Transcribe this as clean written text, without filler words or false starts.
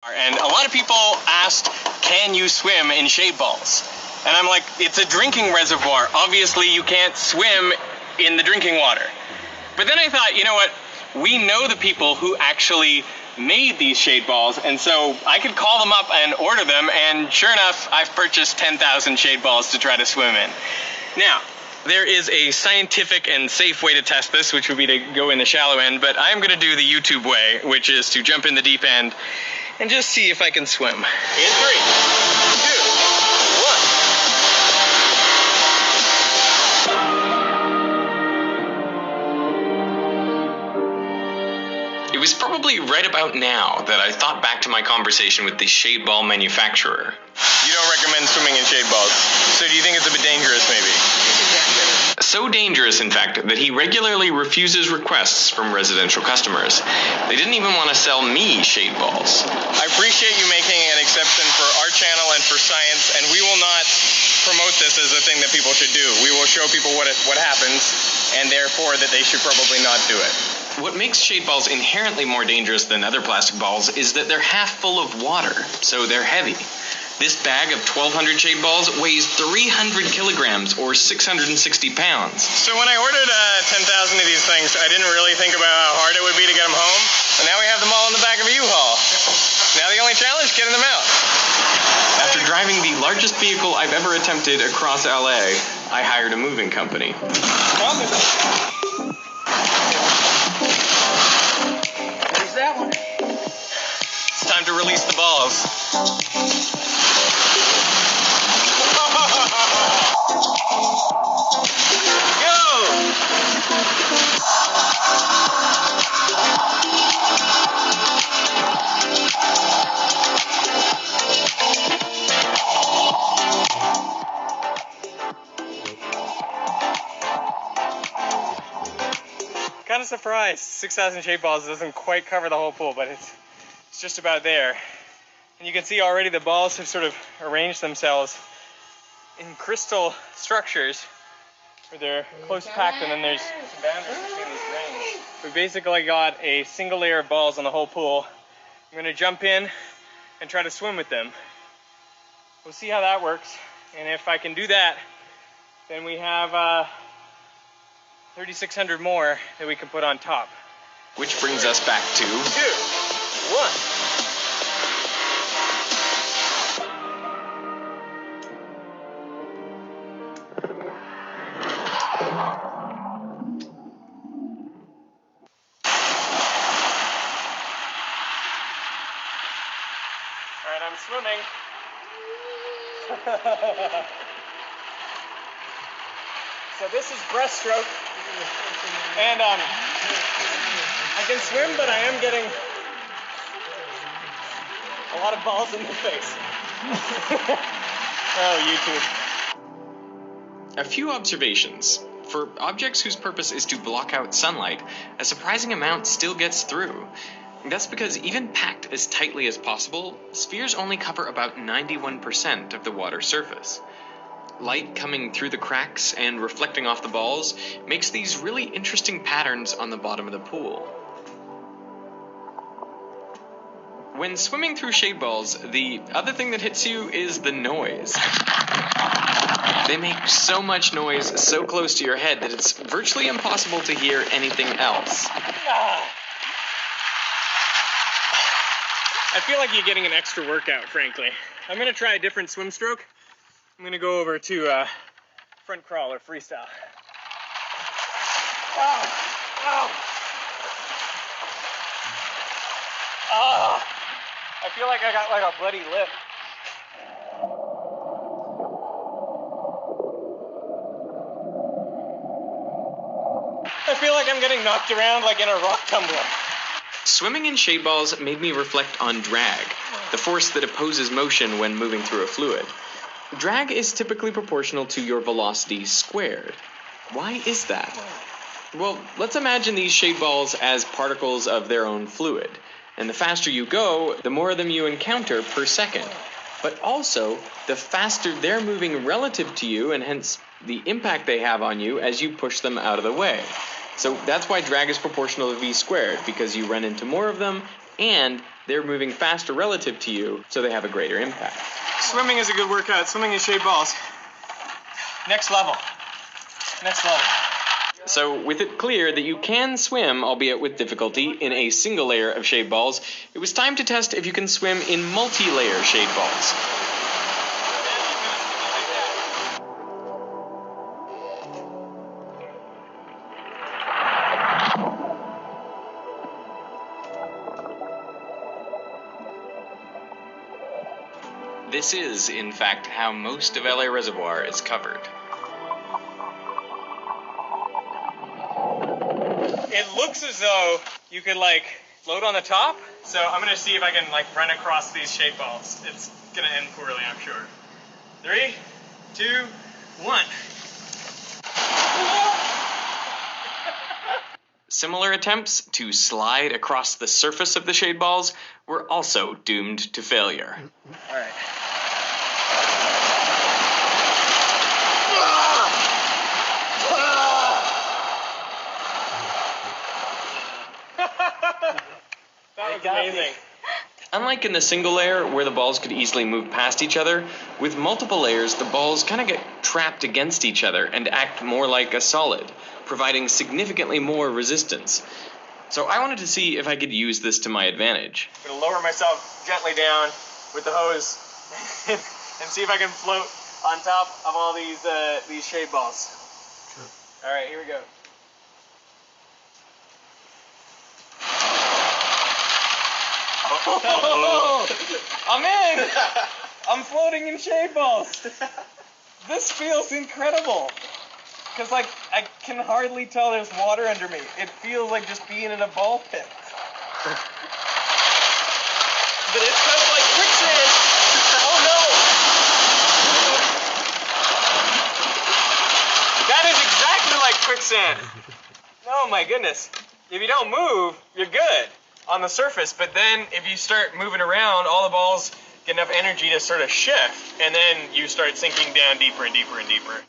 And a lot of people asked, can you swim in shade balls? And I'm like, it's a drinking reservoir. Obviously, you can't swim in the drinking water. But then I thought, you know what? We know the people who actually made these shade balls, and so I could call them up and order them, and sure enough, I've purchased 10,000 shade balls to try to swim in. Now, there is a scientific and safe way to test this, which would be to go in the shallow end, but I'm going to do the YouTube way, which is to jump in the deep end and just see if I can swim. In 3, 2, 1. It was probably right about now that I thought back to my conversation with the shade ball manufacturer. You don't recommend swimming in shade balls, so do you think it's a bit dangerous, maybe? So dangerous, in fact, that he regularly refuses requests from residential customers. They didn't even want to sell me shade balls. I appreciate you making an exception for our channel and for science, and we will not promote this as a thing that people should do. We will show people what happens, and therefore that they should probably not do it. What makes shade balls inherently more dangerous than other plastic balls is that they're half full of water, so they're heavy. This bag of 1,200 shade balls weighs 300 kilograms or 660 pounds. So when I ordered 10,000 of these things, I didn't really think about how hard it would be to get them home. And now we have them all in the back of a U-Haul. Now the only challenge, getting them out. After driving the largest vehicle I've ever attempted across LA, I hired a moving company. There's that one. It's time to release the balls. Kind of surprised 6,000 shade balls doesn't quite cover the whole pool, but it's just about there. And you can see already the balls have sort of arranged themselves in crystal structures where they're close packed, and then there's some boundaries between these rings. We basically got a single layer of balls on the whole pool. I'm going to jump in and try to swim with them. We'll see how that works, and if I can do that, then we have 3,600 more that we can put on top. Which brings us back to 2, 1. Alright, I'm swimming. So this is breaststroke. And I can swim, but I am getting a lot of balls in the face. Oh, YouTube. A few observations. For objects whose purpose is to block out sunlight, a surprising amount still gets through. That's because even packed as tightly as possible, spheres only cover about 91% of the water surface. Light coming through the cracks and reflecting off the balls makes these really interesting patterns on the bottom of the pool. When swimming through shade balls, the other thing that hits you is the noise. They make so much noise so close to your head that it's virtually impossible to hear anything else. I feel like you're getting an extra workout, frankly. I'm going to try a different swim stroke. I'm going to go over to front crawl or freestyle. Oh, oh. Oh, I feel like I got like a bloody lip. I feel like I'm getting knocked around like in a rock tumbler. Swimming in shade balls made me reflect on drag, the force that opposes motion when moving through a fluid. Drag is typically proportional to your velocity squared. Why is that? Well, let's imagine these shade balls as particles of their own fluid, and the faster you go, the more of them you encounter per second. But also, the faster they're moving relative to you, and hence the impact they have on you as you push them out of the way. So that's why drag is proportional to v squared, because you run into more of them and they're moving faster relative to you, so they have a greater impact. Swimming is a good workout. Swimming in shade balls. Next level. Next level. So, with it clear that you can swim, albeit with difficulty, in a single layer of shade balls, it was time to test if you can swim in multi-layer shade balls. This is, in fact, how most of LA Reservoir is covered. It looks as though you could float on the top. So I'm gonna see if I can run across these shade balls. It's gonna end poorly, I'm sure. 3, 2, 1. Similar attempts to slide across the surface of the shade balls were also doomed to failure. All right. That was amazing. Unlike in the single layer, where the balls could easily move past each other, with multiple layers, the balls kind of get trapped against each other and act more like a solid, providing significantly more resistance. So I wanted to see if I could use this to my advantage. I'm gonna lower myself gently down with the hose and see if I can float on top of all these shade balls. Sure. All right, here we go. Oh, I'm in! I'm floating in shade balls. This feels incredible. Because I can hardly tell there's water under me. It feels like just being in a ball pit. But it's kind of like quicksand. Oh no! That is exactly like quicksand. Oh my goodness. If you don't move, you're good on the surface, but then if you start moving around, all the balls get enough energy to sort of shift, and then you start sinking down deeper and deeper and deeper.